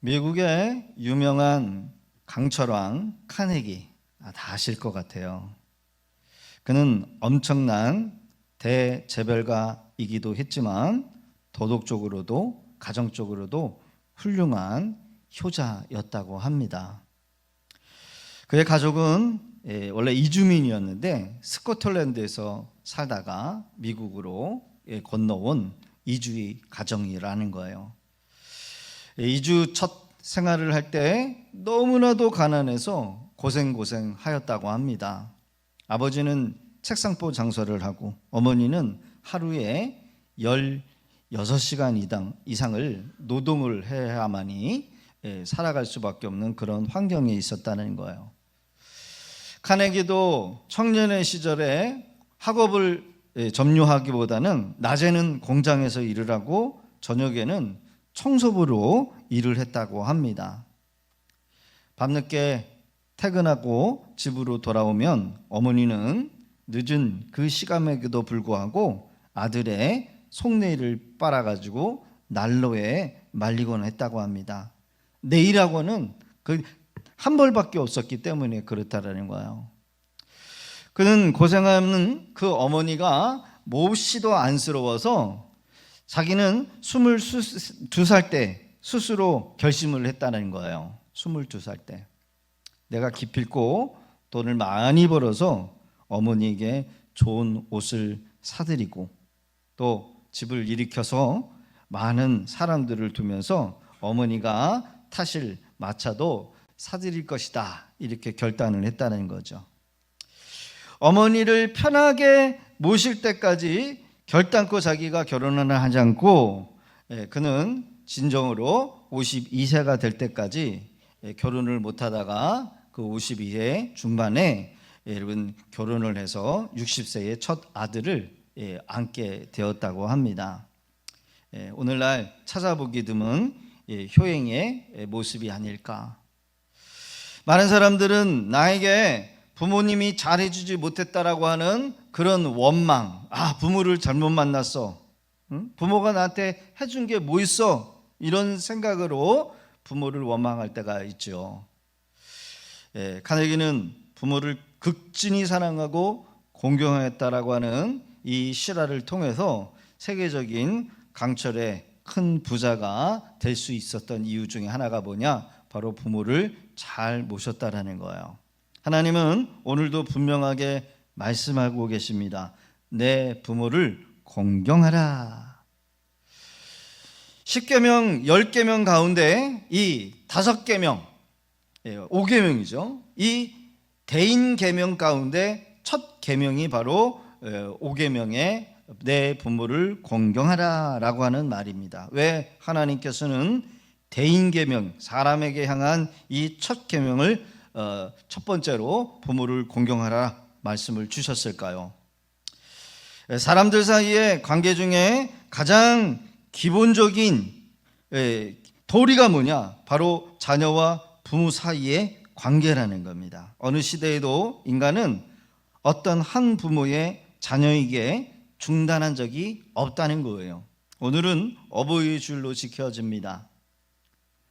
미국의 유명한 강철왕 카네기, 다 아실 것 같아요. 그는 엄청난 대재벌가이기도 했지만 도덕적으로도 가정적으로도 훌륭한 효자였다고 합니다. 그의 가족은 원래 이주민이었는데 스코틀랜드에서 살다가 미국으로 건너온 이주의 가정이라는 거예요. 이주 첫 생활을 할 때 너무나도 가난해서 고생하였다고 합니다. 아버지는 책상보 장사를 하고 어머니는 하루에 16시간 이상을 노동을 해야만이 살아갈 수밖에 없는 그런 환경에 있었다는 거예요. 카네기도 청년의 시절에 학업을 점유하기보다는 낮에는 공장에서 일을 하고 저녁에는 청소부로 일을 했다고 합니다. 밤늦게 퇴근하고 집으로 돌아오면 어머니는 늦은 그 시간에도 불구하고 아들의 속내를 빨아가지고 난로에 말리곤 했다고 합니다. 내일하고는 한 벌밖에 없었기 때문에 그렇다라는 거예요. 그는 고생하는 그 어머니가 몹시도 안쓰러워서 자기는 22살 때 스스로 결심을 했다는 거예요. 22살 때 내가 기필코 돈을 많이 벌어서 어머니에게 좋은 옷을 사드리고 또 집을 일으켜서 많은 사람들을 두면서 어머니가 타실 마차도 사드릴 것이다, 이렇게 결단을 했다는 거죠. 어머니를 편하게 모실 때까지 결단코 자기가 결혼을 하지 않고 그는 진정으로 52세가 될 때까지 결혼을 못하다가 그 52세 중반에 여러분 결혼을 해서 60세의 첫 아들을 안게 되었다고 합니다. 오늘날 찾아보기 드문 효행의 모습이 아닐까. 많은 사람들은 나에게 부모님이 잘해주지 못했다라고 하는 그런 원망, 부모를 잘못 만났어, 부모가 나한테 해준 게 뭐 있어, 이런 생각으로 부모를 원망할 때가 있죠. 카네기는 부모를 극진히 사랑하고 공경하였다라고 하는 이 실화를 통해서 세계적인 강철의 큰 부자가 될 수 있었던 이유 중에 하나가 뭐냐, 바로 부모를 잘 모셨다라는 거예요. 하나님은 오늘도 분명하게 말씀하고 계십니다. 내 부모를 공경하라. 10계명 10계명 가운데 이 5계명 5계명이죠. 이 대인계명 가운데 첫 계명이 바로 5계명의 내 부모를 공경하라 라고 하는 말입니다. 왜 하나님께서는 대인계명, 사람에게 향한 이 첫 계명을 첫 번째로 부모를 공경하라 말씀을 주셨을까요? 사람들 사이의 관계 중에 가장 기본적인 도리가 뭐냐? 바로 자녀와 부모 사이의 관계라는 겁니다. 어느 시대에도 인간은 어떤 한 부모의 자녀에게 중단한 적이 없다는 거예요. 오늘은 어버이의 주일로 지켜집니다.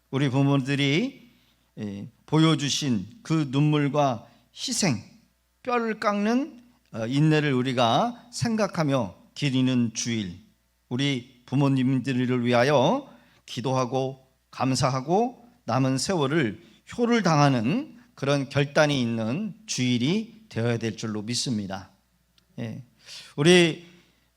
우리 부모들이 보여주신 그 눈물과 희생, 뼈를 깎는 인내를 우리가 생각하며 기리는 주일, 우리 부모님들을 위하여 기도하고 감사하고 남은 세월을 효를 당하는 그런 결단이 있는 주일이 되어야 될 줄로 믿습니다. 우리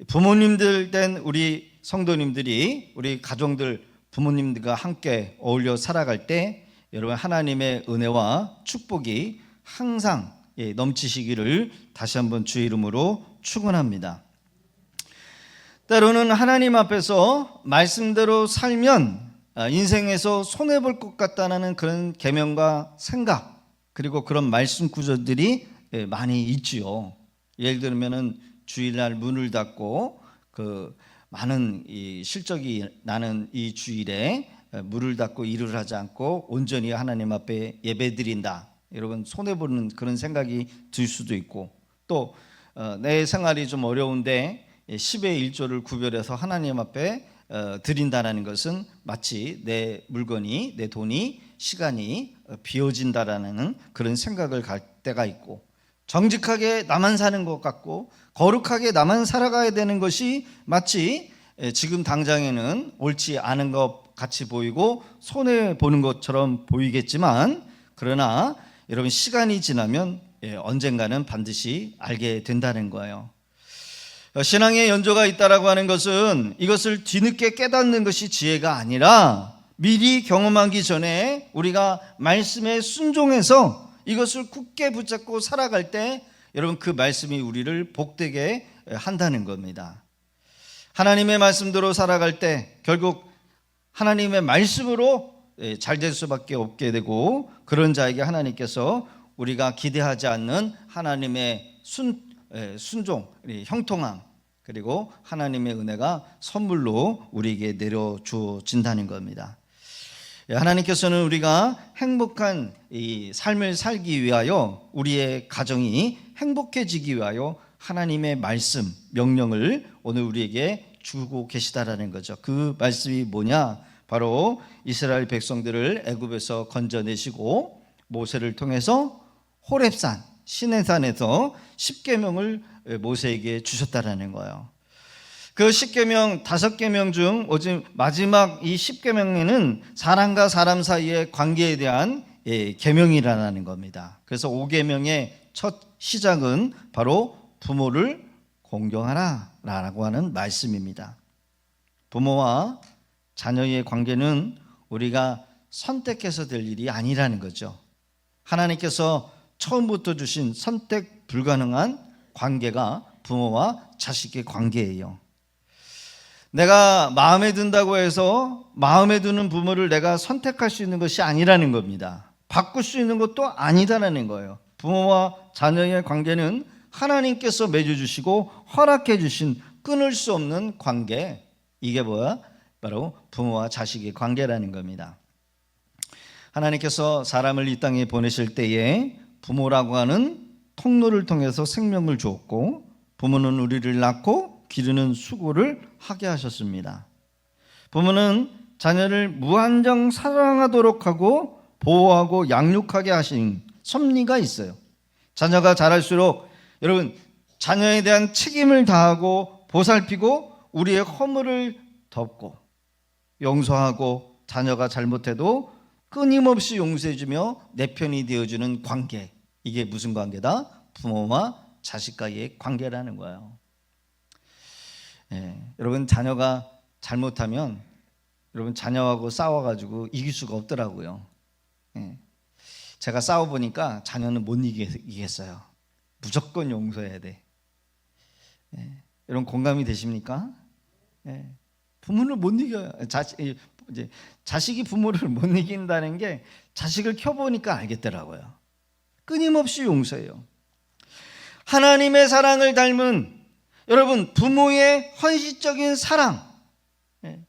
부모님들 된 우리 성도님들이, 우리 가정들 부모님들과 함께 어울려 살아갈 때 여러분 하나님의 은혜와 축복이 항상 넘치시기를 다시 한번 주의 이름으로 축원합니다. 때로는 하나님 앞에서 말씀대로 살면 인생에서 손해볼 것 같다는 그런 계명과 생각, 그리고 그런 말씀 구절들이 많이 있지요. 예를 들면은 주일날 문을 닫고 그 많은 이 실적이 나는 이 주일에 문을 닫고 일을 하지 않고 온전히 하나님 앞에 예배드린다, 여러분 손해보는 그런 생각이 들 수도 있고, 또 내 생활이 좀 어려운데 10의 1조를 구별해서 하나님 앞에 드린다는 것은 마치 내 물건이, 내 돈이, 시간이 비워진다라는 그런 생각을 갈 때가 있고, 정직하게 나만 사는 것 같고 거룩하게 나만 살아가야 되는 것이 마치 지금 당장에는 옳지 않은 것 같이 보이고 손해 보는 것처럼 보이겠지만, 그러나 여러분 시간이 지나면 언젠가는 반드시 알게 된다는 거예요. 신앙의 연조가 있다라고 하는 것은 이것을 뒤늦게 깨닫는 것이 지혜가 아니라 미리 경험하기 전에 우리가 말씀에 순종해서 이것을 굳게 붙잡고 살아갈 때 여러분 그 말씀이 우리를 복되게 한다는 겁니다. 하나님의 말씀대로 살아갈 때 결국 하나님의 말씀으로 잘 될 수밖에 없게 되고, 그런 자에게 하나님께서 우리가 기대하지 않는 하나님의 순종, 형통함, 그리고 하나님의 은혜가 선물로 우리에게 내려주어진다는 겁니다. 하나님께서는 우리가 행복한 이 삶을 살기 위하여, 우리의 가정이 행복해지기 위하여 하나님의 말씀, 명령을 오늘 우리에게 주고 계시다라는 거죠. 그 말씀이 뭐냐? 바로 이스라엘 백성들을 애굽에서 건져내시고 모세를 통해서 호렙산, 시내산에서 십계명을 모세에게 주셨다라는 거예요. 그 십계명 5계명 중 마지막 이 십계명에는 사람과 사람 사이의 관계에 대한 계명이라는 겁니다. 그래서 5계명의 첫 시작은 바로 부모를 공경하라 라고 하는 말씀입니다. 부모와 자녀의 관계는 우리가 선택해서 될 일이 아니라는 거죠. 하나님께서 처음부터 주신 선택 불가능한 관계가 부모와 자식의 관계예요. 내가 마음에 든다고 해서 마음에 드는 부모를 내가 선택할 수 있는 것이 아니라는 겁니다. 바꿀 수 있는 것도 아니다라는 거예요. 부모와 자녀의 관계는 하나님께서 맺어주시고 허락해 주신 끊을 수 없는 관계, 이게 뭐야? 바로 부모와 자식의 관계라는 겁니다. 하나님께서 사람을 이 땅에 보내실 때에 부모라고 하는 통로를 통해서 생명을 주었고, 부모는 우리를 낳고 기르는 수고를 하게 하셨습니다. 부모는 자녀를 무한정 사랑하도록 하고 보호하고 양육하게 하신 섭리가 있어요. 자녀가 자랄수록 여러분 자녀에 대한 책임을 다하고 보살피고 우리의 허물을 덮고 용서하고, 자녀가 잘못해도 끊임없이 용서해주며 내 편이 되어주는 관계, 이게 무슨 관계다? 부모와 자식과의 관계라는 거예요. 여러분 자녀가 잘못하면 여러분 자녀하고 싸워가지고 이길 수가 없더라고요. 제가 싸워보니까 자녀는 못 이기겠어요. 무조건 용서해야 돼. 여러분 공감이 되십니까? 부모를 못 이겨요. 자식이 부모를 못 이긴다는 게 자식을 켜보니까 알겠더라고요. 끊임없이 용서해요. 하나님의 사랑을 닮은 여러분 부모의 헌신적인 사랑,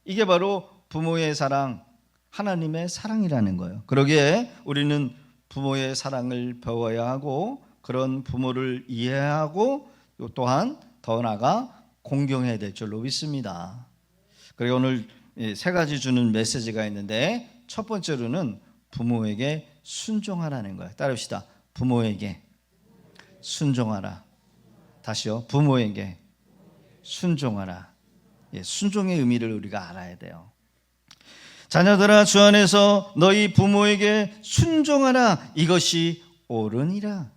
이게 바로 부모의 사랑, 하나님의 사랑이라는 거예요. 그러기에 우리는 부모의 사랑을 배워야 하고, 그런 부모를 이해하고 또한 더 나아가 공경해야 될 줄로 믿습니다. 그리고 오늘 3가지 주는 메시지가 있는데, 첫 번째로는 부모에게 순종하라는 거예요. 따라합시다. 부모에게 순종하라. 다시요. 부모에게 순종하라. 순종의 의미를 우리가 알아야 돼요. 자녀들아 주 안에서 너희 부모에게 순종하라. 이것이 옳으니라.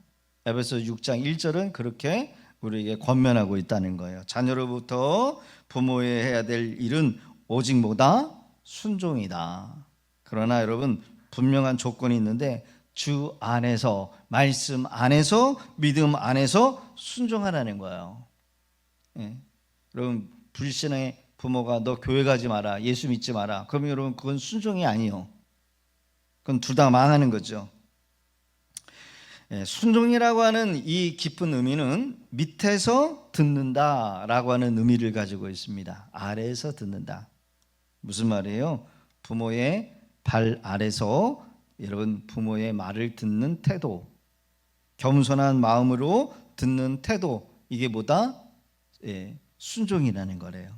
에베소 6장 1절은 그렇게 우리에게 권면하고 있다는 거예요. 자녀로부터 부모에 해야 될 일은 오직 뭐다? 순종이다. 그러나 여러분 분명한 조건이 있는데, 주 안에서, 말씀 안에서, 믿음 안에서 순종하라는 거예요. 여러분 불신의 부모가 너 교회 가지 마라, 예수 믿지 마라, 그러면 여러분 그건 순종이 아니요. 그건 둘 다 망하는 거죠. 순종이라고 하는 이 깊은 의미는 밑에서 듣는다라고 하는 의미를 가지고 있습니다. 아래에서 듣는다. 무슨 말이에요? 부모의 발 아래서 여러분 부모의 말을 듣는 태도, 겸손한 마음으로 듣는 태도, 이게 뭐다? 순종이라는 거래요.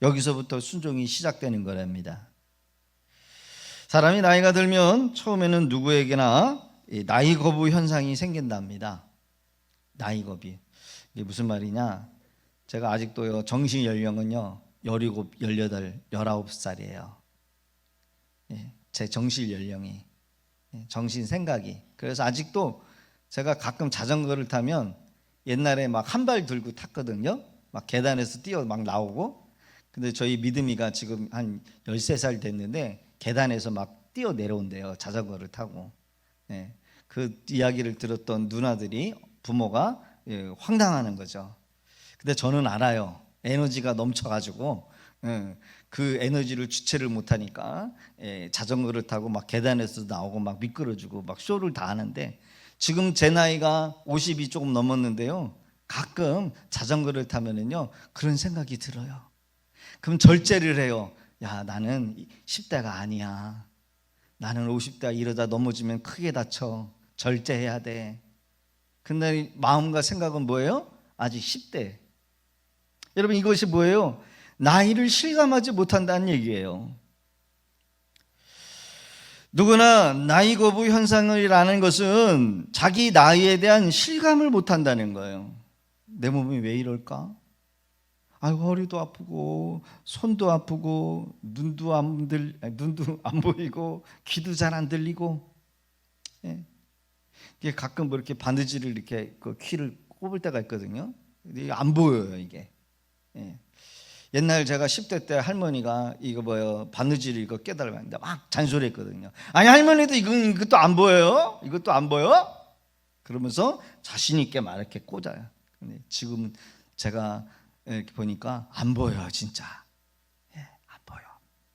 여기서부터 순종이 시작되는 거랍니다. 사람이 나이가 들면 처음에는 누구에게나 나이 거부 현상이 생긴답니다. 나이 거부. 이게 무슨 말이냐? 제가 아직도요, 정신 연령은요 17, 18, 19살이에요. 제 정신 연령이, 정신 생각이. 그래서 아직도 제가 가끔 자전거를 타면 옛날에 막 한 발 들고 탔거든요. 막 계단에서 뛰어 막 나오고. 근데 저희 믿음이가 지금 한 13살 됐는데 계단에서 막 뛰어 내려온대요, 자전거를 타고. 그 이야기를 들었던 누나들이, 부모가 황당하는 거죠. 근데 저는 알아요. 에너지가 넘쳐가지고 그 에너지를 주체를 못하니까 자전거를 타고 막 계단에서 나오고 막 미끄러지고 막 쇼를 다 하는데, 지금 제 나이가 50이 조금 넘었는데요, 가끔 자전거를 타면은요 그런 생각이 들어요. 그럼 절제를 해요. 야, 나는 10대가 아니야. 나는 50대가 이러다 넘어지면 크게 다쳐. 절제해야 돼. 근데 마음과 생각은 뭐예요? 아직 10대. 여러분, 이것이 뭐예요? 나이를 실감하지 못한다는 얘기예요. 누구나 나이 거부 현상이라는 것은 자기 나이에 대한 실감을 못한다는 거예요. 내 몸이 왜 이럴까? 허리도 아프고 손도 아프고 눈도 안 보이고 귀도 잘 안 들리고. 이게 가끔 뭐 이렇게 바느질을 이렇게 그 귀를 꼽을 때가 있거든요. 이게 안 보여요, 이게. 옛날 제가 10대 때 할머니가 이거 뭐요, 바느질 이거 깨달았는데 막 잔소리했거든요. 아니, 할머니도 이것도 안 보여요? 이것도 안 보여? 그러면서 자신 있게 막 이렇게 꽂아요. 근데 지금은 제가 이렇게 보니까 안 보여요, 진짜. 안 보여.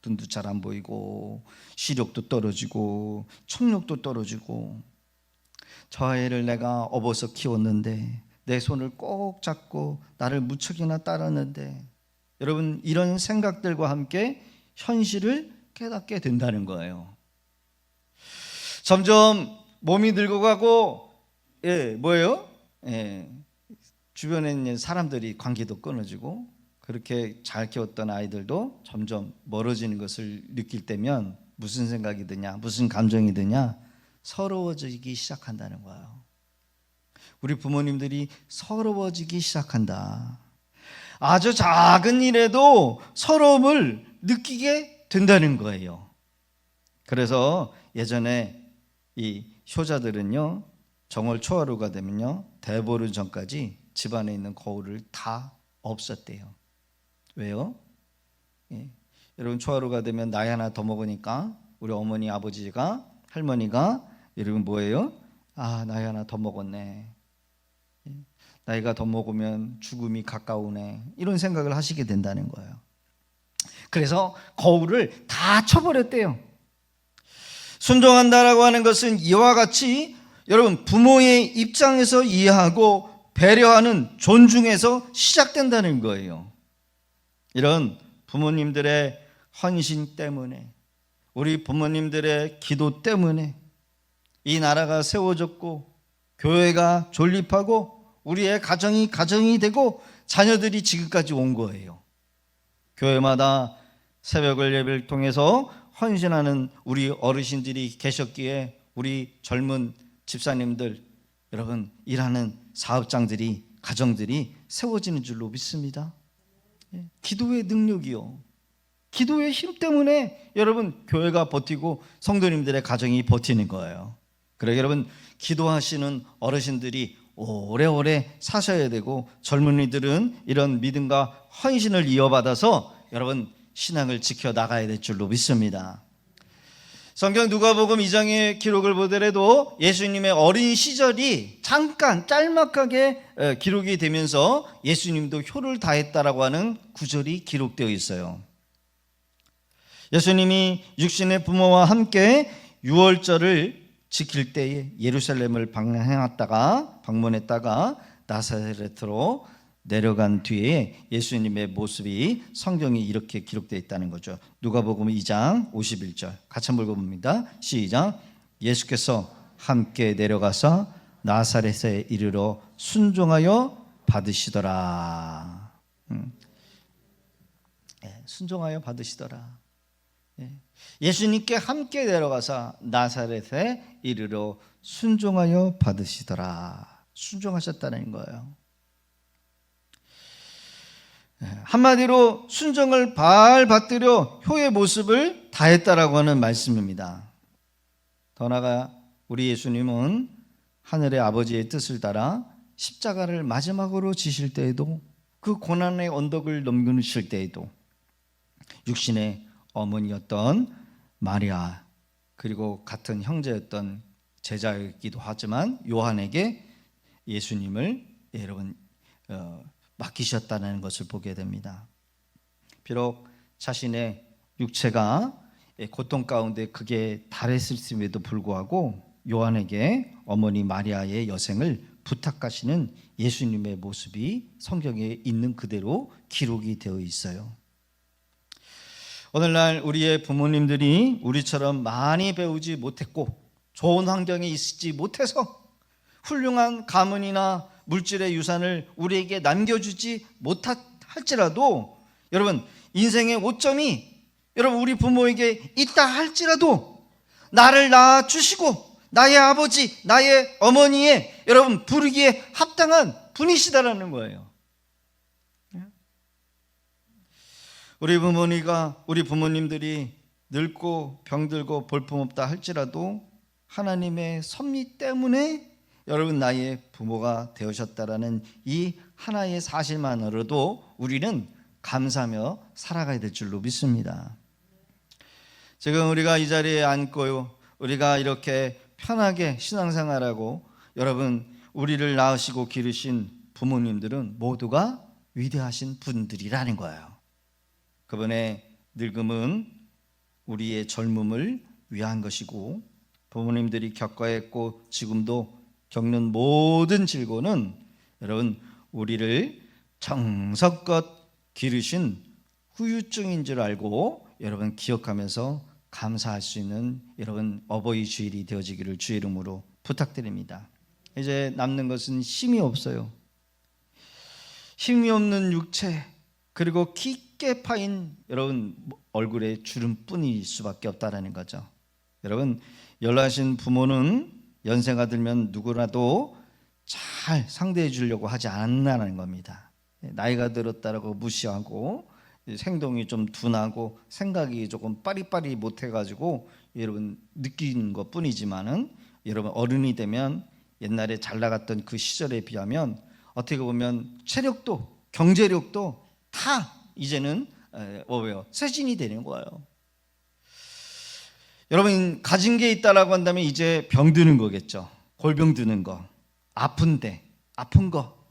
눈도 잘 안 보이고 시력도 떨어지고 청력도 떨어지고. 저 아이를 내가 업어서 키웠는데, 내 손을 꼭 잡고 나를 무척이나 따랐는데. 여러분, 이런 생각들과 함께 현실을 깨닫게 된다는 거예요. 점점 몸이 늙어가고, 뭐예요? 주변에 있는 사람들이 관계도 끊어지고, 그렇게 잘 키웠던 아이들도 점점 멀어지는 것을 느낄 때면 무슨 생각이 드냐, 무슨 감정이 드냐? 서러워지기 시작한다는 거예요. 우리 부모님들이 서러워지기 시작한다. 아주 작은 일에도 서러움을 느끼게 된다는 거예요. 그래서 예전에 이 효자들은요, 정월 초하루가 되면요, 대보름 전까지 집안에 있는 거울을 다 없었대요. 왜요? 여러분, 초하루가 되면 나이 하나 더 먹으니까 우리 어머니, 아버지가, 할머니가, 여러분 뭐예요? 나이 하나 더 먹었네. 나이가 더 먹으면 죽음이 가까우네. 이런 생각을 하시게 된다는 거예요. 그래서 거울을 다 쳐버렸대요. 순종한다라고 하는 것은 이와 같이 여러분, 부모의 입장에서 이해하고 배려하는, 존중에서 시작된다는 거예요. 이런 부모님들의 헌신 때문에, 우리 부모님들의 기도 때문에 이 나라가 세워졌고, 교회가 존립하고, 우리의 가정이 되고, 자녀들이 지금까지 온 거예요. 교회마다 새벽을 예배를 통해서 헌신하는 우리 어르신들이 계셨기에 우리 젊은 집사님들, 여러분, 일하는 사업장들이, 가정들이 세워지는 줄로 믿습니다. 기도의 능력이요, 기도의 힘 때문에 여러분, 교회가 버티고 성도님들의 가정이 버티는 거예요. 그러게 여러분, 기도하시는 어르신들이 오래오래 사셔야 되고, 젊은이들은 이런 믿음과 헌신을 이어받아서 여러분, 신앙을 지켜나가야 될 줄로 믿습니다. 성경 누가복음 2장의 기록을 보더라도 예수님의 어린 시절이 잠깐 짤막하게 기록이 되면서 예수님도 효를 다했다라고 하는 구절이 기록되어 있어요. 예수님이 육신의 부모와 함께 유월절을 지킬 때에 예루살렘을 방문했다가 나사렛으로 내려간 뒤에 예수님의 모습이 성경이 이렇게 기록되어 있다는 거죠. 누가복음 2장 51절 같이 한번 읽어봅니다. 시작. 예수께서 함께 내려가서 나사렛에 이르러 순종하여 받으시더라. 순종하여 받으시더라. 예수님께 함께 내려가서 나사렛에 이르러 순종하여 받으시더라. 순종하셨다는 거예요. 한마디로 순종을 발받들여 효의 모습을 다했다라고 하는 말씀입니다. 더 나아가 우리 예수님은 하늘의 아버지의 뜻을 따라 십자가를 마지막으로 지실 때에도, 그 고난의 언덕을 넘기실 때에도 육신의 어머니였던 마리아, 그리고 같은 형제였던 제자이기도 하지만 요한에게 예수님을 여러분 맡기셨다는 것을 보게 됩니다. 비록 자신의 육체가 고통 가운데 극에 달했음에도 불구하고 요한에게 어머니 마리아의 여생을 부탁하시는 예수님의 모습이 성경에 있는 그대로 기록이 되어 있어요. 오늘날 우리의 부모님들이 우리처럼 많이 배우지 못했고 좋은 환경에 있지 못해서 훌륭한 가문이나 물질의 유산을 우리에게 남겨주지 못할지라도, 여러분 인생의 오점이 여러분 우리 부모에게 있다 할지라도 나를 낳아주시고 나의 아버지, 나의 어머니의 여러분 부르기에 합당한 분이시다라는 거예요. 우리 부모님들이 늙고 병들고 볼품없다 할지라도 하나님의 섭리 때문에 여러분 나의 부모가 되어셨다라는 이 하나의 사실만으로도 우리는 감사하며 살아가야 될 줄로 믿습니다. 지금 우리가 이 자리에 앉고 우리가 이렇게 편하게 신앙생활하고 여러분 우리를 낳으시고 기르신 부모님들은 모두가 위대하신 분들이라는 거예요. 그분의 늙음은 우리의 젊음을 위한 것이고, 부모님들이 겪어야 했고 지금도 겪는 모든 질고는 여러분 우리를 정성껏 기르신 후유증인 줄 알고 여러분 기억하면서 감사할 수 있는 여러분 어버이 주일이 되어지기를 주의 이름으로 부탁드립니다. 이제 남는 것은 힘이 없어요. 힘이 없는 육체, 그리고 깊게 파인 여러분 얼굴에 주름뿐일 수밖에 없다라는 거죠. 여러분 연로하신 부모는 연세가 들면 누구라도 잘 상대해 주려고 하지 않는다는 겁니다. 나이가 들었다라고 무시하고 행동이 좀 둔하고 생각이 조금 빠리빠리 못해가지고 여러분 느끼는 것 뿐이지만은 여러분 어른이 되면 옛날에 잘 나갔던 그 시절에 비하면 어떻게 보면 체력도 경제력도 다 이제는 쇄신이 되는 거예요. 여러분 가진 게 있다라고 한다면 이제 병드는 거겠죠. 골병 드는 거, 아픈 거,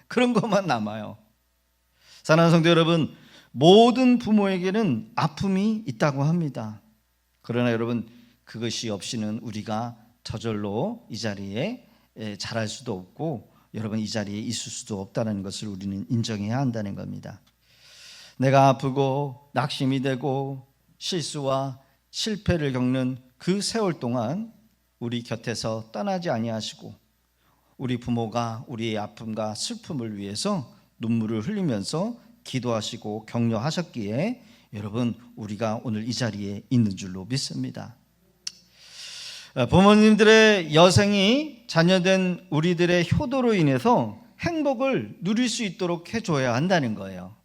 그런 것만 남아요. 사랑하는 성도 여러분, 모든 부모에게는 아픔이 있다고 합니다. 그러나 여러분 그것이 없이는 우리가 저절로 이 자리에 자랄 수도 없고 여러분 이 자리에 있을 수도 없다는 것을 우리는 인정해야 한다는 겁니다. 내가 아프고 낙심이 되고 실수와 실패를 겪는 그 세월 동안 우리 곁에서 떠나지 아니하시고 우리 부모가 우리의 아픔과 슬픔을 위해서 눈물을 흘리면서 기도하시고 격려하셨기에 여러분 우리가 오늘 이 자리에 있는 줄로 믿습니다. 부모님들의 여생이 자녀된 우리들의 효도로 인해서 행복을 누릴 수 있도록 해줘야 한다는 거예요.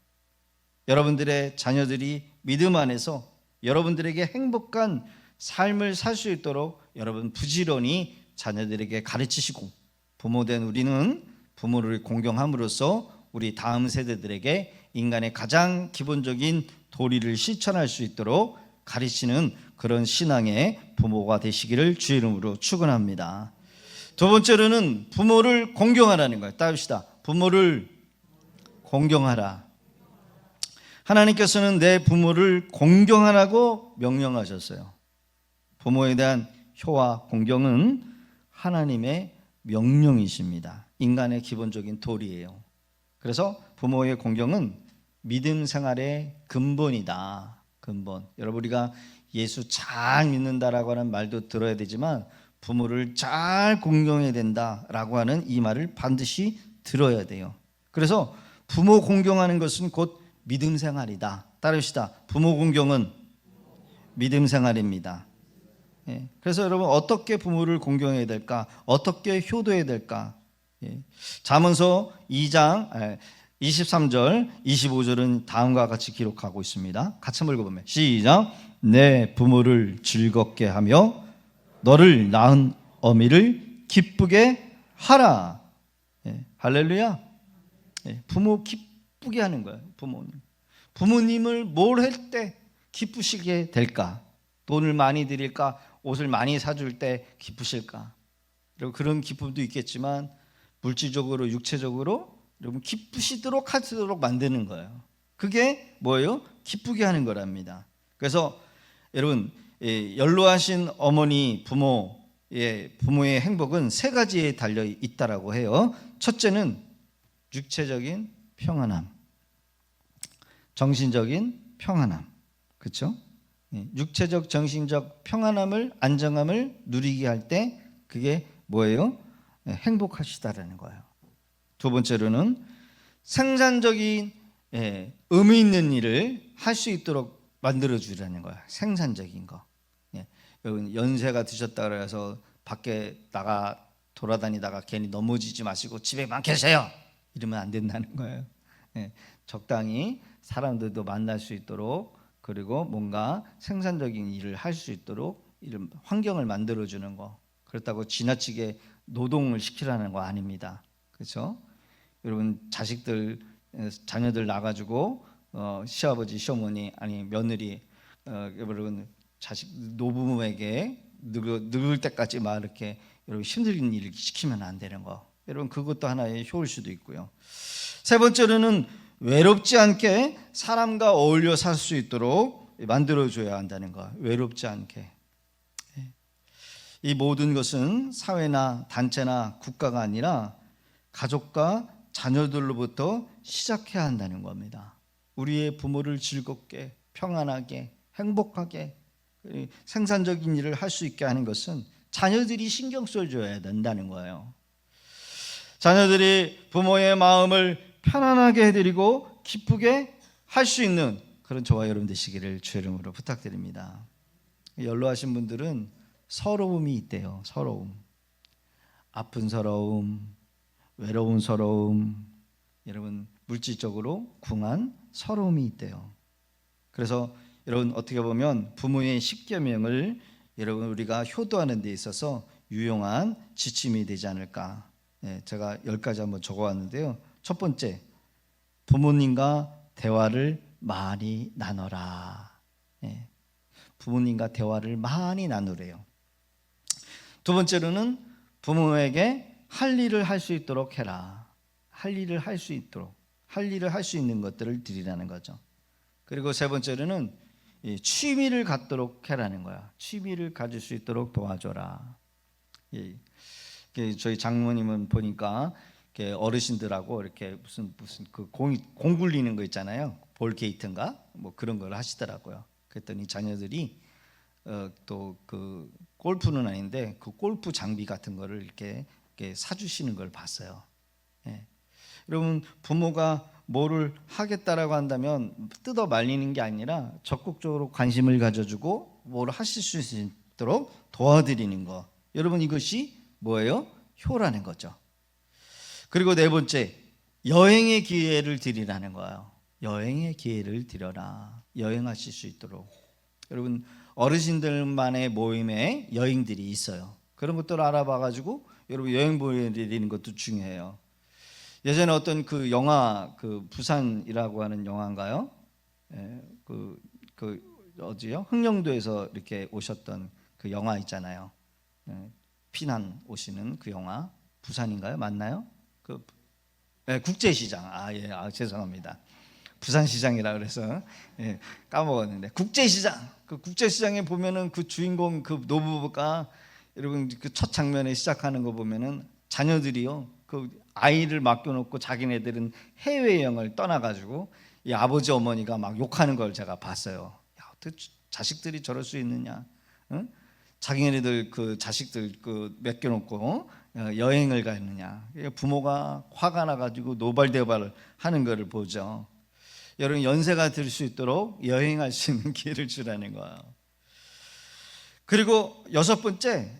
여러분들의 자녀들이 믿음 안에서 여러분들에게 행복한 삶을 살 수 있도록 여러분 부지런히 자녀들에게 가르치시고, 부모된 우리는 부모를 공경함으로써 우리 다음 세대들에게 인간의 가장 기본적인 도리를 실천할 수 있도록 가르치는 그런 신앙의 부모가 되시기를 주의 이름으로 축원합니다. 두 번째로는 부모를 공경하라는 거예요. 따릅시다. 부모를 공경하라. 하나님께서는 내 부모를 공경하라고 명령하셨어요. 부모에 대한 효와 공경은 하나님의 명령이십니다. 인간의 기본적인 도리예요. 그래서 부모의 공경은 믿음 생활의 근본이다. 근본. 여러분 우리가 예수 잘 믿는다라고 하는 말도 들어야 되지만 부모를 잘 공경해야 된다라고 하는 이 말을 반드시 들어야 돼요. 그래서 부모 공경하는 것은 곧 믿음 생활이다. 따르시다. 부모 공경은 믿음 생활입니다. 예. 그래서 여러분 어떻게 부모를 공경해야 될까? 어떻게 효도해야 될까? 예. 잠언서 2장 23절 25절은 다음과 같이 기록하고 있습니다. 같이 한번 읽어보면 시작. 내 부모를 즐겁게 하며 너를 낳은 어미를 기쁘게 하라. 예. 할렐루야. 예. 부모 기쁘게 하는 거예요. 부모님을 뭘 할 때 기쁘시게 될까? 돈을 많이 드릴까? 옷을 많이 사줄 때 기쁘실까? 그리고 그런 기쁨도 있겠지만 물질적으로 육체적으로 여러분 기쁘시도록 하도록 만드는 거예요. 그게 뭐예요? 기쁘게 하는 거랍니다. 그래서 여러분 연로하신 어머니 부모의 행복은 세 가지에 달려 있다라고 해요. 첫째는 육체적인 평안함, 정신적인 평안함, 그렇죠? 육체적, 정신적 평안함을, 안정함을 누리게 할 때 그게 뭐예요? 행복하시다라는 거예요. 두 번째로는 생산적인 의미 있는 일을 할 수 있도록 만들어 주라는 거예요. 생산적인 거. 여러분 연세가 드셨다 그래서 밖에 나가 돌아다니다가 괜히 넘어지지 마시고 집에만 계세요 이러면 안 된다는 거예요. 적당히 사람들도 만날 수 있도록, 그리고 뭔가 생산적인 일을 할 수 있도록 이런 환경을 만들어 주는 거. 그렇다고 지나치게 노동을 시키라는 거 아닙니다. 그렇죠? 여러분 자녀들 나가지고 시아버지 시어머니 아니 며느리 여러분 자식 노부모에게 늙을 때까지 막 이렇게 여러분 힘든 일을 시키면 안 되는 거. 여러분 그것도 하나의 효일 수도 있고요. 세 번째로는 외롭지 않게 사람과 어울려 살 수 있도록 만들어줘야 한다는 거. 외롭지 않게. 이 모든 것은 사회나 단체나 국가가 아니라 가족과 자녀들로부터 시작해야 한다는 겁니다. 우리의 부모를 즐겁게, 평안하게, 행복하게, 생산적인 일을 할 수 있게 하는 것은 자녀들이 신경 써줘야 된다는 거예요. 자녀들이 부모의 마음을 편안하게 해드리고 기쁘게 할 수 있는 그런 저와 여러분 되시기를 주의 이름으로 부탁드립니다. 연로하신 분들은 서러움이 있대요. 서러움, 아픈 서러움, 외로운 서러움, 여러분 물질적으로 궁한 서러움이 있대요. 그래서 여러분 어떻게 보면 부모의 10계명을 여러분 우리가 효도하는 데 있어서 유용한 지침이 되지 않을까. 제가 10가지 한번 적어왔는데요. 첫 번째, 부모님과 대화를 많이 나눠라. 부모님과 대화를 많이 나누래요. 두 번째로는 부모에게 할 일을 할 수 있도록 해라. 할 일을 할 수 있도록, 할 일을 할 수 있는 것들을 드리라는 거죠. 그리고 세 번째로는 취미를 갖도록 해라는 거야. 취미를 가질 수 있도록 도와줘라. 저희 장모님은 보니까 어르신들하고 이렇게 무슨 그 공 굴리는 거 있잖아요. 볼 게이트인가 뭐 그런 걸 하시더라고요. 그랬더니 자녀들이 또 그 골프는 아닌데 그 골프 장비 같은 거를 이렇게 사주시는 걸 봤어요. 여러분 부모가 뭐를 하겠다라고 한다면 뜯어 말리는 게 아니라 적극적으로 관심을 가져주고 뭐를 하실 수 있도록 도와드리는 거. 여러분 이것이 뭐예요? 효라는 거죠. 그리고 네 번째, 여행의 기회를 드리라는 거예요. 여행의 기회를 드려라. 여행하실 수 있도록. 여러분 어르신들만의 모임에 여행들이 있어요. 그런 것들을 알아봐가지고 여러분 여행 보내드리는 것도 중요해요. 예전에 어떤 그 영화 그 부산이라고 하는 영화인가요? 어디요? 흥령도에서 이렇게 오셨던 그 영화 있잖아요. 피난 오시는 그 영화 부산인가요? 맞나요? 국제시장. 죄송합니다. 부산시장이라 그래서 까먹었는데 국제시장. 그 국제시장에 보면은 그 주인공 그 노부부가 여러분 그 첫 장면에 시작하는 거 보면은 자녀들이요 그 아이를 맡겨놓고 자기네들은 해외여행을 떠나가지고 이 아버지 어머니가 막 욕하는 걸 제가 봤어요. 야, 어떻게 자식들이 저럴 수 있느냐? 응? 자기네들 그 자식들 그 맡겨놓고 여행을 가느냐? 부모가 화가 나가지고 노발대발 하는 거를 보죠. 여러분 연세가 들 수 있도록 여행할 수 있는 기회를 주라는 거예요. 그리고 여섯 번째,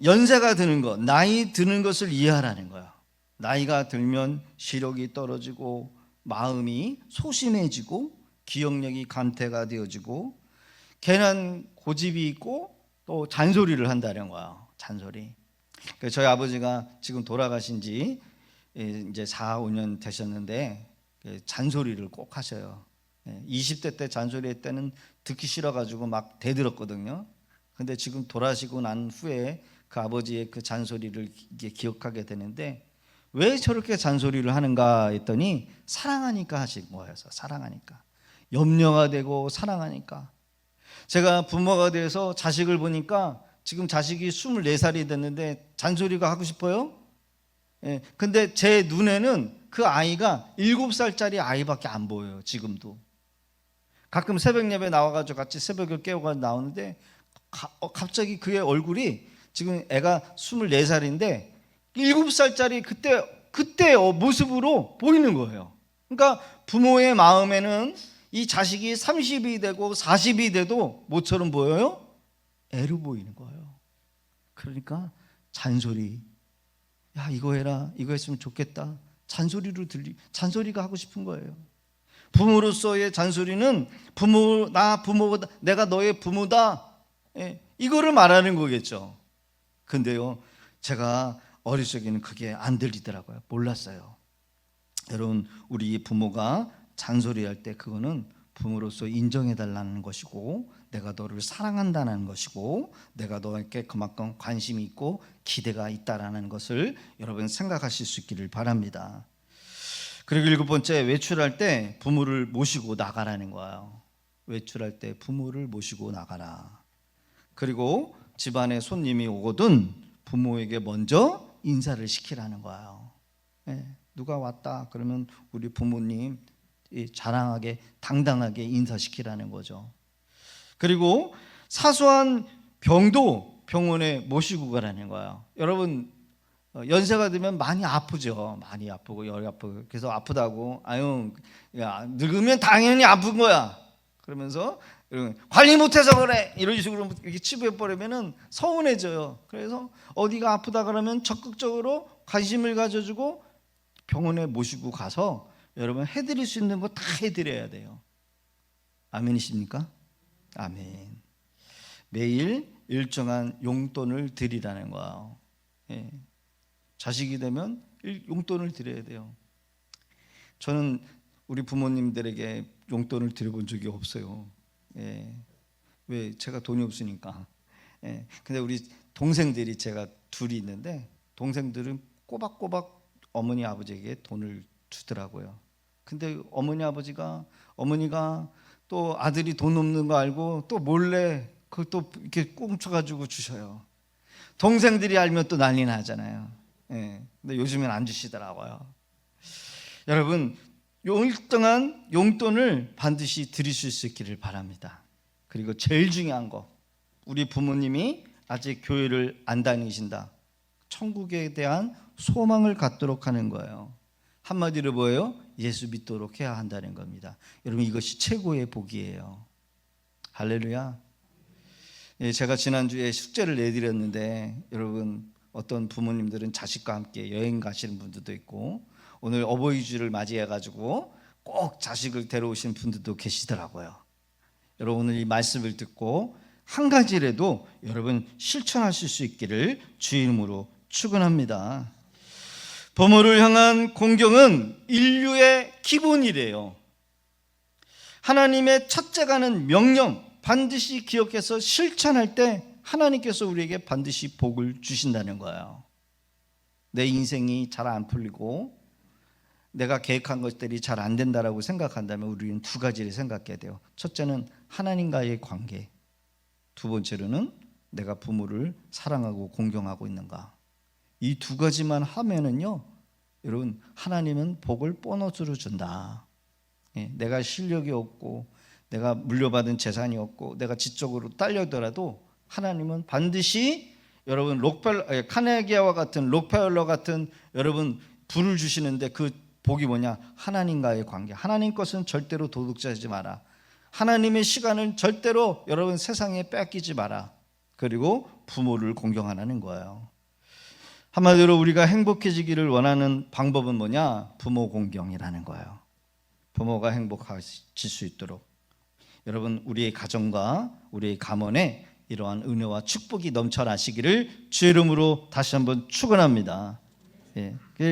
연세가 드는 것, 나이 드는 것을 이해하라는 거예요. 나이가 들면 시력이 떨어지고 마음이 소심해지고 기억력이 감퇴가 되어지고 괜한 고집이 있고 또 잔소리를 한다는 거예요. 잔소리. 저희 아버지가 지금 돌아가신 지 이제 4, 5년 되셨는데 잔소리를 꼭 하셔요. 20대 때 잔소리 때는 듣기 싫어가지고 막 대들었거든요. 근데 지금 돌아가시고 난 후에 그 아버지의 그 잔소리를 기억하게 되는데 왜 저렇게 잔소리를 하는가 했더니 사랑하니까 하신 거예요. 사랑하니까. 염려가 되고 사랑하니까. 제가 부모가 돼서 자식을 보니까 지금 자식이 24살이 됐는데 잔소리가 하고 싶어요? 근데 제 눈에는 그 아이가 7살짜리 아이밖에 안 보여요. 지금도. 가끔 새벽 예배 나와가지고 같이 새벽을 깨워가지고 나오는데 갑자기 그의 얼굴이 지금 애가 24살인데 7살짜리 그때 모습으로 보이는 거예요. 그러니까 부모의 마음에는 이 자식이 30이 되고 40이 돼도 뭐처럼 보여요? 애로 보이는 거예요. 그러니까 잔소리, 야 이거 해라, 이거 했으면 좋겠다, 잔소리가 하고 싶은 거예요. 부모로서의 잔소리는 부모보다 내가 너의 부모다, 이거를 말하는 거겠죠. 근데요, 제가 어릴 적에는 그게 안 들리더라고요. 몰랐어요. 여러분, 우리 부모가 잔소리할 때 그거는 부모로서 인정해달라는 것이고 내가 너를 사랑한다는 것이고 내가 너에게 그만큼 관심이 있고 기대가 있다라는 것을 여러분 생각하실 수 있기를 바랍니다. 그리고 7번째, 외출할 때 부모를 모시고 나가라는 거예요. 외출할 때 부모를 모시고 나가라. 그리고 집안에 손님이 오거든 부모에게 먼저 인사를 시키라는 거예요. 누가 왔다 그러면 우리 부모님 자랑하게 당당하게 인사시키라는 거죠. 그리고 사소한 병도 병원에 모시고 가라는 거예요. 여러분, 연세가 들면 많이 아프죠. 많이 아프고 열이 아프고. 그래서 아프다고 아유 야 늙으면 당연히 아픈 거야 그러면서 관리 못해서 그래 이런 식으로 이렇게 치부해버리면 서운해져요. 그래서 어디가 아프다 그러면 적극적으로 관심을 가져주고 병원에 모시고 가서 여러분 해드릴 수 있는 거 다 해드려야 돼요. 아멘이십니까? 아멘. 매일 일정한 용돈을 드리라는 거예요. 자식이 되면 용돈을 드려야 돼요. 저는 우리 부모님들에게 용돈을 드려본 적이 없어요. 왜? 제가 돈이 없으니까. 근데 우리 동생들이 제가 둘이 있는데 동생들은 꼬박꼬박 어머니 아버지에게 돈을 주더라고요. 근데 어머니가 또 아들이 돈 없는 거 알고 또 몰래 그걸 또 이렇게 꽁쳐가지고 주셔요. 동생들이 알면 또 난리 나잖아요. 근데 요즘엔 안 주시더라고요. 여러분, 일정한 용돈을 반드시 드리실 수 있기를 바랍니다. 그리고 제일 중요한 거, 우리 부모님이 아직 교회를 안 다니신다. 천국에 대한 소망을 갖도록 하는 거예요. 한마디로 뭐예요? 예수 믿도록 해야 한다는 겁니다. 여러분, 이것이 최고의 복이에요. 할렐루야. 제가 지난주에 숙제를 내드렸는데 여러분, 어떤 부모님들은 자식과 함께 여행 가시는 분들도 있고 오늘 어버이주를 맞이해가지고 꼭 자식을 데려오신 분들도 계시더라고요. 여러분, 오늘 이 말씀을 듣고 한 가지라도 여러분 실천하실 수 있기를 주의 이름으로 축원합니다. 부모를 향한 공경은 인류의 기본이래요. 하나님의 첫째가는 명령 반드시 기억해서 실천할 때 하나님께서 우리에게 반드시 복을 주신다는 거예요. 내 인생이 잘 안 풀리고 내가 계획한 것들이 잘 안 된다라고 생각한다면 우리는 두 가지를 생각해야 돼요. 첫째는 하나님과의 관계, 두 번째로는 내가 부모를 사랑하고 공경하고 있는가. 이 두 가지만 하면은요, 여러분, 하나님은 복을 보너스로 준다. 내가 실력이 없고 내가 물려받은 재산이 없고 내가 지적으로 딸려더라도 하나님은 반드시 여러분 카네기아와 같은 록펠러 같은 여러분 부를 주시는데 그 복이 뭐냐? 하나님과의 관계. 하나님 것은 절대로 도둑질하지 마라. 하나님의 시간을 절대로 여러분 세상에 뺏기지 마라. 그리고 부모를 공경하라는 거예요. 한마디로 우리가 행복해지기를 원하는 방법은 뭐냐? 부모 공경이라는 거예요. 부모가 행복해질 수 있도록 여러분 우리의 가정과 우리의 가문에 이러한 은혜와 축복이 넘쳐나시기를 주의 이름으로 다시 한번 축원합니다.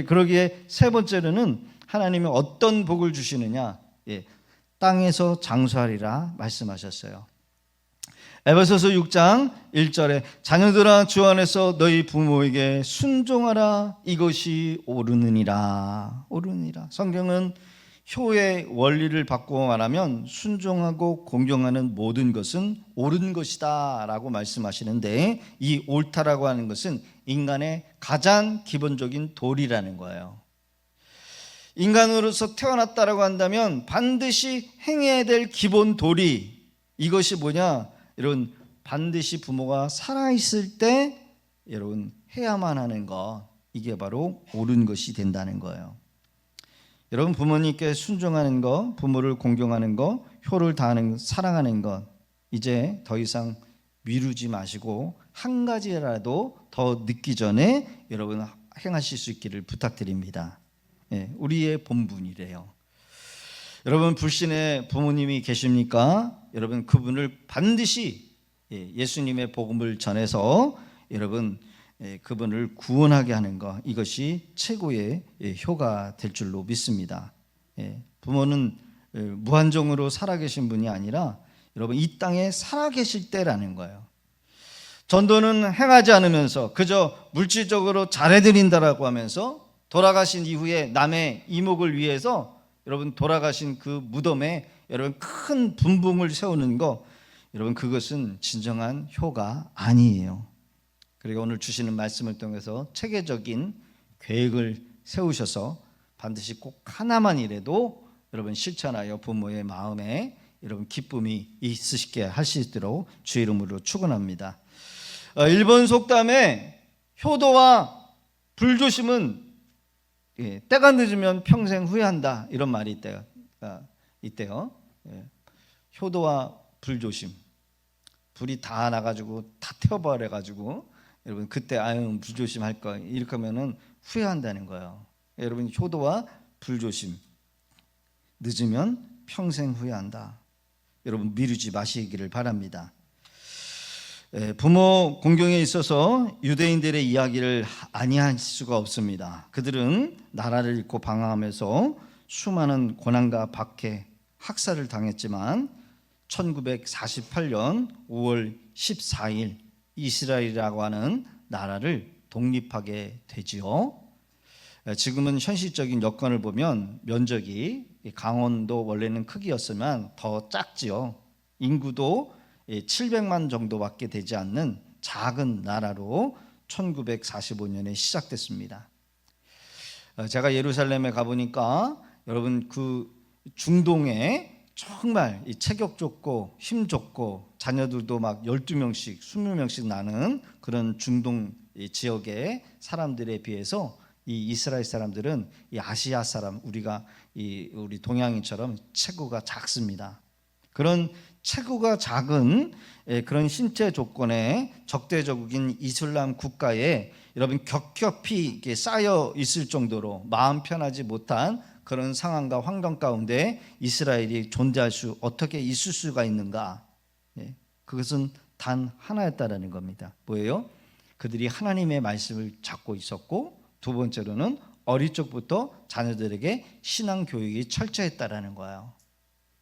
그러기에 세 번째로는 하나님이 어떤 복을 주시느냐? 땅에서 장수하리라 말씀하셨어요. 에베소서 6장 1절에 자녀들아 주 안에서 너희 부모에게 순종하라. 이것이 옳으니라. 성경은 효의 원리를 바꾸어 말하면 순종하고 공경하는 모든 것은 옳은 것이다 라고 말씀하시는데, 이 옳다라고 하는 것은 인간의 가장 기본적인 도리라는 거예요. 인간으로서 태어났다라고 한다면 반드시 행해야 될 기본 도리, 이것이 뭐냐? 여러분 반드시 부모가 살아있을 때 여러분 해야만 하는 것, 이게 바로 옳은 것이 된다는 거예요. 여러분 부모님께 순종하는 것, 부모를 공경하는 것, 효를 다하는 것, 사랑하는 것, 이제 더 이상 미루지 마시고 한 가지라도 더 늦기 전에 여러분 행하실 수 있기를 부탁드립니다. 우리의 본분이래요. 여러분 불신의 부모님이 계십니까? 여러분 그분을 반드시 예수님의 복음을 전해서 여러분 그분을 구원하게 하는 것, 이것이 최고의 효가 될 줄로 믿습니다. 부모는 무한정으로 살아계신 분이 아니라 여러분 이 땅에 살아계실 때라는 거예요. 전도는 행하지 않으면서 그저 물질적으로 잘해드린다라고 하면서 돌아가신 이후에 남의 이목을 위해서 여러분 돌아가신 그 무덤에 여러분 큰 분봉을 세우는 거, 여러분 그것은 진정한 효가 아니에요. 그리고 오늘 주시는 말씀을 통해서 체계적인 계획을 세우셔서 반드시 꼭 하나만이라도 여러분 실천하여 부모의 마음에 여러분 기쁨이 있으시게 할 수 있도록 주의 이름으로 축원합니다. 일본 속담에 효도와 불조심은 때가 늦으면 평생 후회한다, 이런 말이 있대요. 효도와 불조심, 불이 다 나가지고 다 태워버려가지고 여러분 그때 아유 불조심할 거 이렇게 하면은 후회한다는 거예요. 여러분 효도와 불조심, 늦으면 평생 후회한다. 여러분 미루지 마시기를 바랍니다. 부모 공경에 있어서 유대인들의 이야기를 아니할 수가 없습니다. 그들은 나라를 잃고 방황하면서 수많은 고난과 박해, 학살을 당했지만 1948년 5월 14일 이스라엘이라고 하는 나라를 독립하게 되지요. 지금은 현실적인 여건을 보면 면적이 강원도 원래는 크기였으면 더 작지요. 인구도 700만 정도밖에 되지 않는 작은 나라로 1945년에 시작됐습니다. 제가 예루살렘에 가보니까 여러분 그 중동에 정말 체격 좋고 힘 좋고 자녀들도 막 12명씩 20명씩 나는 그런 중동 지역의 사람들에 비해서 이 이스라엘 사람들은 이 아시아 사람, 우리 동양인처럼 체구가 작습니다. 그런 체구가 작은 그런 신체 조건에 적대적인 이슬람 국가에 여러분 겹겹이 쌓여 있을 정도로 마음 편하지 못한 그런 상황과 환경 가운데 이스라엘이 존재할 수, 어떻게 있을 수가 있는가? 그것은 단 하나였다라는 겁니다. 뭐예요? 그들이 하나님의 말씀을 잡고 있었고, 두 번째로는 어릴 적부터 자녀들에게 신앙 교육이 철저했다라는 거예요.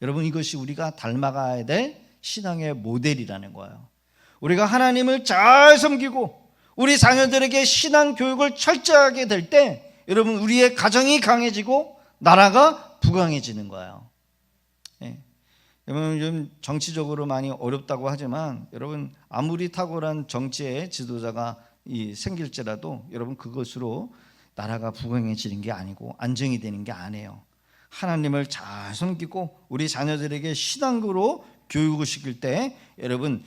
여러분 이것이 우리가 닮아가야 될 신앙의 모델이라는 거예요. 우리가 하나님을 잘 섬기고 우리 자녀들에게 신앙 교육을 철저하게 될 때 여러분 우리의 가정이 강해지고 나라가 부강해지는 거예요. 여러분 요즘 정치적으로 많이 어렵다고 하지만 여러분 아무리 탁월한 정치의 지도자가 생길지라도 여러분 그것으로 나라가 부강해지는 게 아니고 안정이 되는 게 아니에요. 하나님을 잘 섬기고 우리 자녀들에게 신앙으로 교육을 시킬 때 여러분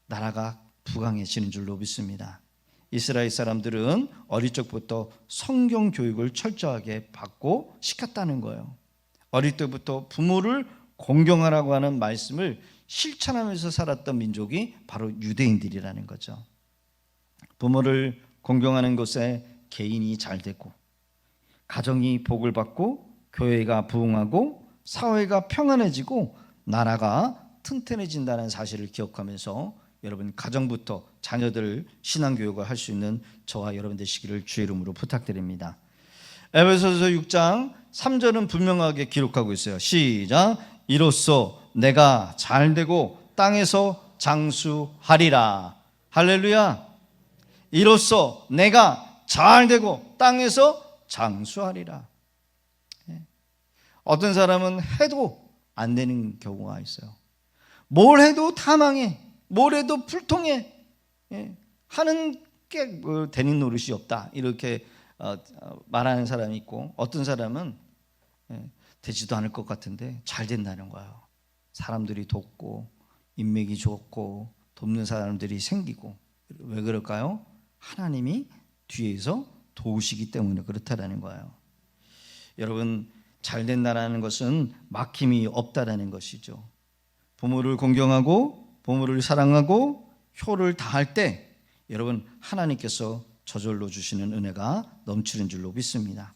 나라가 부강해지는 줄로 믿습니다. 이스라엘 사람들은 어릴 적부터 성경 교육을 철저하게 받고 시켰다는 거예요. 어릴 때부터 부모를 공경하라고 하는 말씀을 실천하면서 살았던 민족이 바로 유대인들이라는 거죠. 부모를 공경하는 것에 개인이 잘 되고, 가정이 복을 받고, 교회가 부흥하고, 사회가 평안해지고, 나라가 튼튼해진다는 사실을 기억하면서 여러분 가정부터 자녀들 신앙교육을 할 수 있는 저와 여러분 되시기를 주의 이름으로 부탁드립니다. 에베소서 6장 3절은 분명하게 기록하고 있어요. 시작. 이로써 내가 잘되고 땅에서 장수하리라. 할렐루야. 이로써 내가 잘되고 땅에서 장수하리라. 어떤 사람은 해도 안 되는 경우가 있어요. 뭘 해도 다 망해, 뭘 해도 불통해, 하는 게 되는 노릇이 없다, 이렇게 말하는 사람이 있고, 어떤 사람은 되지도 않을 것 같은데 잘 된다는 거예요. 사람들이 돕고 인맥이 좋고 돕는 사람들이 생기고. 왜 그럴까요? 하나님이 뒤에서 도우시기 때문에 그렇다라는 거예요. 여러분, 잘 된다는 것은 막힘이 없다라는 것이죠. 부모를 공경하고 부모를 사랑하고 효를 다할 때 여러분 하나님께서 저절로 주시는 은혜가 넘치는 줄로 믿습니다.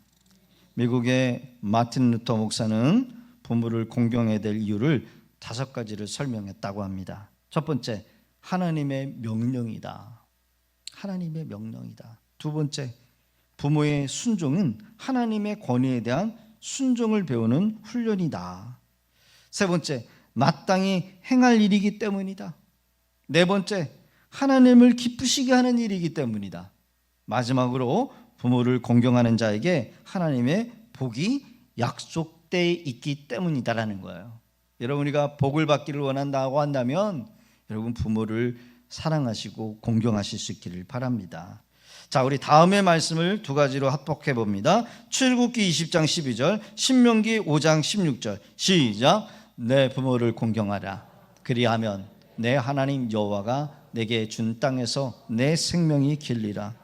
미국의 마틴 루터 목사는 부모를 공경해야 될 이유를 5가지를 설명했다고 합니다. 첫 번째, 하나님의 명령이다. 하나님의 명령이다. 두 번째, 부모의 순종은 하나님의 권위에 대한 순종을 배우는 훈련이다. 세 번째, 마땅히 행할 일이기 때문이다. 네 번째, 하나님을 기쁘시게 하는 일이기 때문이다. 마지막으로 부모를 공경하는 자에게 하나님의 복이 약속되어 있기 때문이다라는 거예요. 여러분, 우리가 복을 받기를 원한다고 한다면 여러분 부모를 사랑하시고 공경하실 수 있기를 바랍니다. 자, 우리 다음의 말씀을 2가지로 합독해 봅니다. 출애굽기 20장 12절, 신명기 5장 16절. 시작. 내 부모를 공경하라. 그리하면 내 하나님 여호와가 내게 준 땅에서 내 생명이 길리라.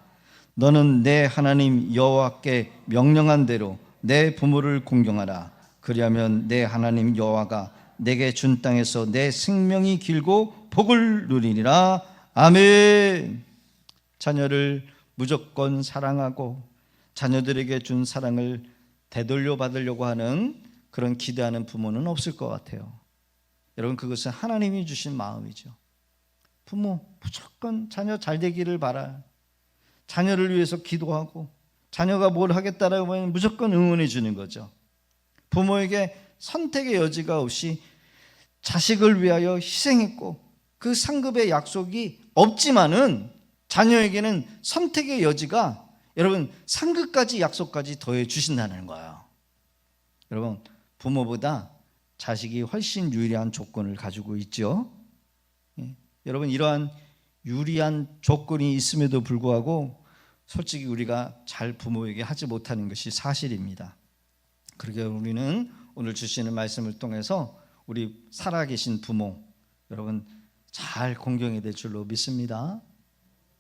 너는 내 하나님 여호와께 명령한 대로 내 부모를 공경하라. 그리하면 내 하나님 여호와가 내게 준 땅에서 내 생명이 길고 복을 누리리라. 아멘. 자녀를 무조건 사랑하고 자녀들에게 준 사랑을 되돌려 받으려고 하는 그런 기대하는 부모는 없을 것 같아요. 여러분, 그것은 하나님이 주신 마음이죠. 부모 무조건 자녀 잘 되기를 바라. 자녀를 위해서 기도하고 자녀가 뭘 하겠다라고 하면 무조건 응원해 주는 거죠. 부모에게 선택의 여지가 없이 자식을 위하여 희생했고 그 상급의 약속이 없지만은 자녀에게는 선택의 여지가 여러분 상급까지 약속까지 더해 주신다는 거예요. 여러분, 부모보다 자식이 훨씬 유리한 조건을 가지고 있죠. 여러분, 이러한 유리한 조건이 있음에도 불구하고 솔직히 우리가 잘 부모에게 하지 못하는 것이 사실입니다. 그러게 우리는 오늘 주시는 말씀을 통해서 우리 살아계신 부모 여러분 잘 공경해야 될 줄로 믿습니다.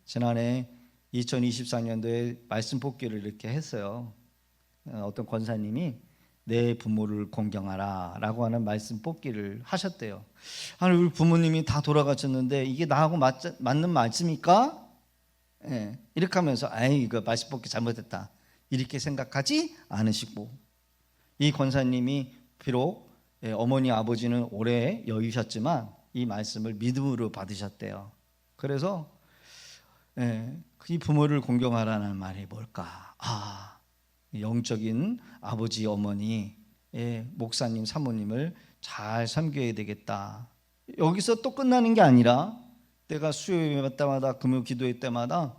지난해 2024년도에 말씀 뽑기를 이렇게 했어요. 어떤 권사님이 내 부모를 공경하라 라고 하는 말씀 뽑기를 하셨대요. 아니, 우리 부모님이 다 돌아가셨는데 이게 나하고 맞는 말씀입니까? 이렇게 하면서 아이 이거 말씀 뽑기 잘못했다 이렇게 생각하지 않으시고, 이 권사님이 비록 어머니 아버지는 오래 여유셨지만 이 말씀을 믿음으로 받으셨대요. 그래서 이 부모를 공경하라는 말이 뭘까? 영적인 아버지 어머니 목사님 사모님을 잘 섬겨야 되겠다. 여기서 또 끝나는 게 아니라 내가 수요일 때마다 금요 기도회 때마다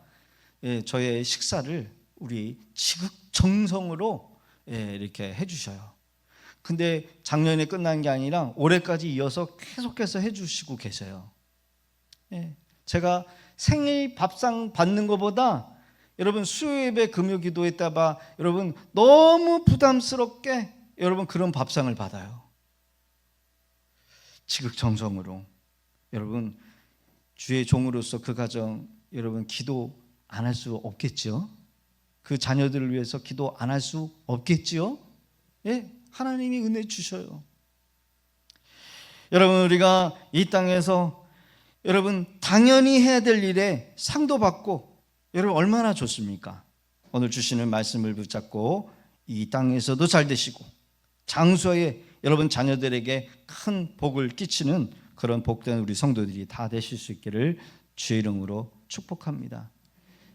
저의 식사를 우리 지극정성으로 이렇게 해주셔요. 근데 작년에 끝난 게 아니라 올해까지 이어서 계속해서 해주시고 계세요. 제가 생일 밥상 받는 것보다 여러분 수요예배 금요 기도회 때봐 여러분 너무 부담스럽게 여러분 그런 밥상을 받아요. 지극정성으로 여러분 주의 종으로서 그 가정 여러분 기도 안 할 수 없겠죠. 그 자녀들을 위해서 기도 안 할 수 없겠지요. 예, 하나님이 은혜 주셔요. 여러분, 우리가 이 땅에서 여러분 당연히 해야 될 일에 상도 받고 여러분 얼마나 좋습니까? 오늘 주시는 말씀을 붙잡고 이 땅에서도 잘 되시고 장소에 여러분 자녀들에게 큰 복을 끼치는 그런 복된 우리 성도들이 다 되실 수 있기를 주의 이름으로 축복합니다.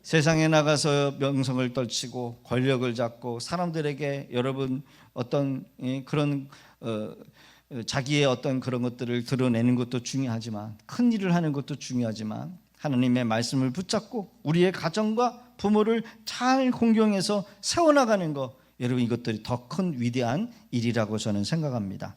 세상에 나가서 명성을 떨치고 권력을 잡고 사람들에게 여러분 어떤 그런 자기의 어떤 그런 것들을 드러내는 것도 중요하지만, 큰 일을 하는 것도 중요하지만, 하나님의 말씀을 붙잡고 우리의 가정과 부모를 잘 공경해서 세워나가는 것, 여러분 이것들이 더 큰 위대한 일이라고 저는 생각합니다.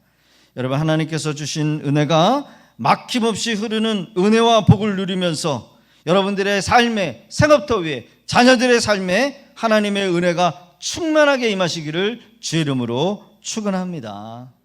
여러분, 하나님께서 주신 은혜가 막힘없이 흐르는 은혜와 복을 누리면서 여러분들의 삶에, 생업터 위에, 자녀들의 삶에 하나님의 은혜가 충만하게 임하시기를 주의 이름으로 축원합니다.